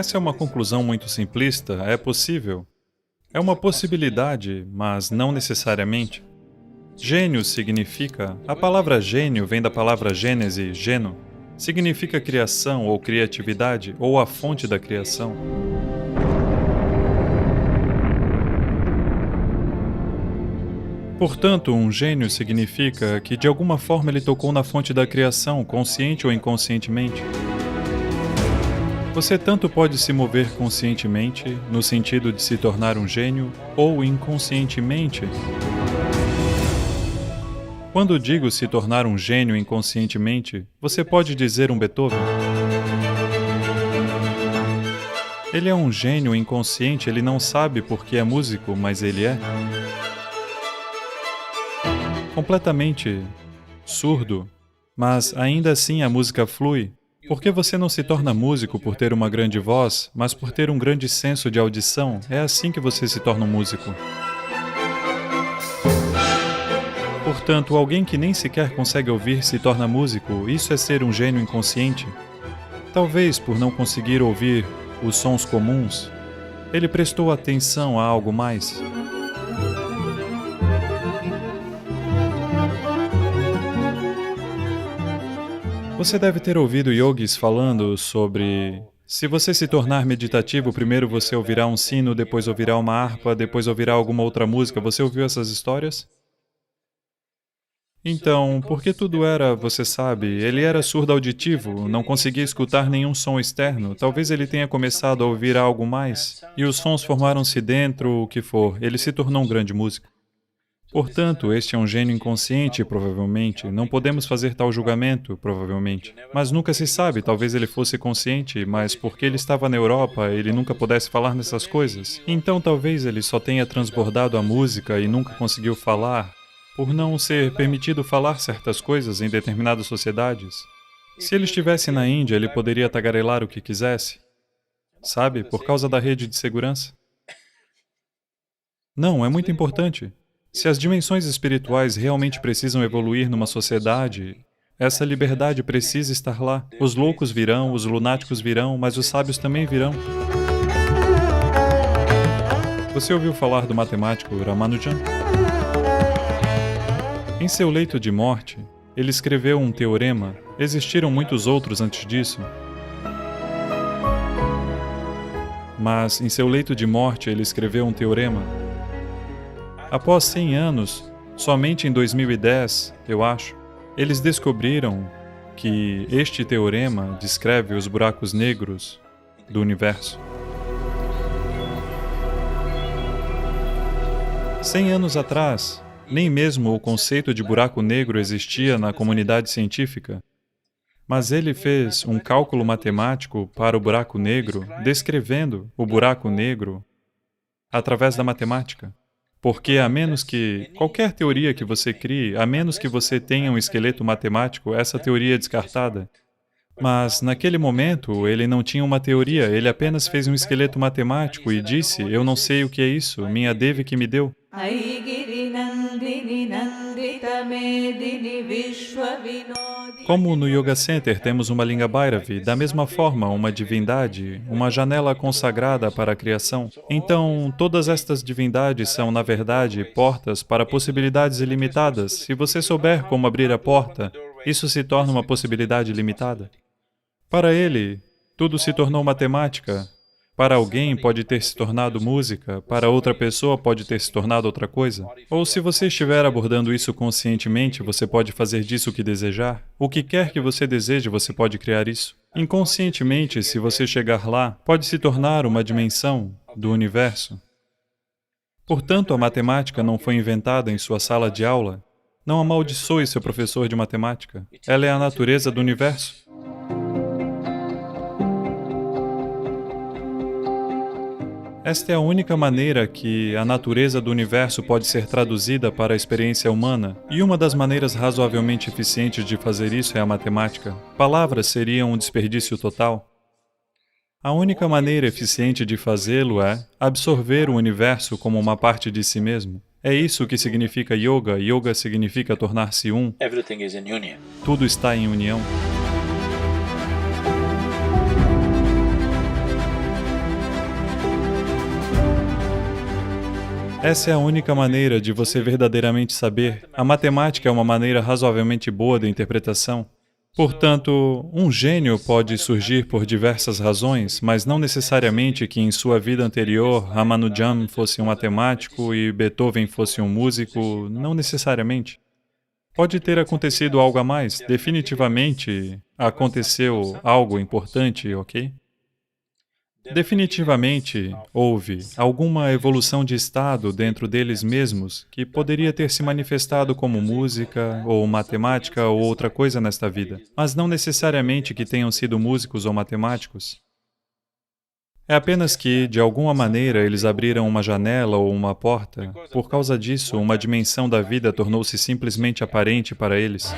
Essa é uma conclusão muito simplista, é possível. É uma possibilidade, mas não necessariamente. Gênio significa... A palavra gênio vem da palavra gênese, geno. Significa criação ou criatividade, ou a fonte da criação. Portanto, um gênio significa que de alguma forma ele tocou na fonte da criação, consciente ou inconscientemente. Você tanto pode se mover conscientemente, no sentido de se tornar um gênio, ou inconscientemente. Quando digo se tornar um gênio inconscientemente, você pode dizer um Beethoven. Ele é um gênio inconsciente, ele não sabe porque é músico, mas ele é. Completamente surdo, mas ainda assim a música flui. Por que você não se torna músico por ter uma grande voz, mas por ter um grande senso de audição? É assim que você se torna um músico. Portanto, alguém que nem sequer consegue ouvir se torna músico, isso é ser um gênio inconsciente. Talvez por não conseguir ouvir os sons comuns, ele prestou atenção a algo mais. Você deve ter ouvido yogis falando sobre... Se você se tornar meditativo, primeiro você ouvirá um sino, depois ouvirá uma harpa, depois ouvirá alguma outra música. Você ouviu essas histórias? Então, porque tudo era, você sabe, ele era surdo auditivo, não conseguia escutar nenhum som externo. Talvez ele tenha começado a ouvir algo mais, e os sons formaram-se dentro, o que for. Ele se tornou um grande músico. Portanto, este é um gênio inconsciente, provavelmente. Não podemos fazer tal julgamento, provavelmente. Mas nunca se sabe, talvez ele fosse consciente, mas porque ele estava na Europa, ele nunca pudesse falar nessas coisas. Então talvez ele só tenha transbordado a música e nunca conseguiu falar, por não ser permitido falar certas coisas em determinadas sociedades. Se ele estivesse na Índia, ele poderia tagarelar o que quisesse. Sabe, por causa da rede de segurança. Não, é muito importante. Se as dimensões espirituais realmente precisam evoluir numa sociedade, essa liberdade precisa estar lá. Os loucos virão, os lunáticos virão, mas os sábios também virão. Você ouviu falar do matemático Ramanujan? Em seu leito de morte, ele escreveu um teorema. Existiram muitos outros antes disso. Mas, em seu leito de morte, ele escreveu um teorema. Após 100 anos, somente em 2010, eu acho, eles descobriram que este teorema descreve os buracos negros do universo. 100 anos atrás, nem mesmo o conceito de buraco negro existia na comunidade científica, mas ele fez um cálculo matemático para o buraco negro, descrevendo o buraco negro através da matemática. Porque a menos que... qualquer teoria que você crie, a menos que você tenha um esqueleto matemático, essa teoria é descartada. Mas, naquele momento, ele não tinha uma teoria, ele apenas fez um esqueleto matemático e disse, eu não sei o que é isso, minha Devi que me deu. Como no Yoga Center temos uma Linga Bhairavi, da mesma forma, uma divindade, uma janela consagrada para a criação. Então, todas estas divindades são, na verdade, portas para possibilidades ilimitadas. Se você souber como abrir a porta, isso se torna uma possibilidade limitada. Para ele, tudo se tornou matemática. Para alguém pode ter se tornado música, para outra pessoa pode ter se tornado outra coisa. Ou se você estiver abordando isso conscientemente, você pode fazer disso o que desejar. O que quer que você deseje, você pode criar isso. Inconscientemente, se você chegar lá, pode se tornar uma dimensão do universo. Portanto, a matemática não foi inventada em sua sala de aula. Não amaldiçoe seu professor de matemática. Ela é a natureza do universo. Esta é a única maneira que a natureza do universo pode ser traduzida para a experiência humana, e uma das maneiras razoavelmente eficientes de fazer isso é a matemática. Palavras seriam um desperdício total. A única maneira eficiente de fazê-lo é absorver o universo como uma parte de si mesmo. É isso que significa yoga. Yoga significa tornar-se um. Tudo está em união. Essa é a única maneira de você verdadeiramente saber. A matemática é uma maneira razoavelmente boa de interpretação. Portanto, um gênio pode surgir por diversas razões, mas não necessariamente que em sua vida anterior Ramanujan fosse um matemático e Beethoven fosse um músico, não necessariamente. Pode ter acontecido algo a mais, definitivamente aconteceu algo importante, ok? Definitivamente houve alguma evolução de estado dentro deles mesmos que poderia ter se manifestado como música, ou matemática, ou outra coisa nesta vida, mas não necessariamente que tenham sido músicos ou matemáticos. É apenas que, de alguma maneira, eles abriram uma janela ou uma porta. Por causa disso, uma dimensão da vida tornou-se simplesmente aparente para eles.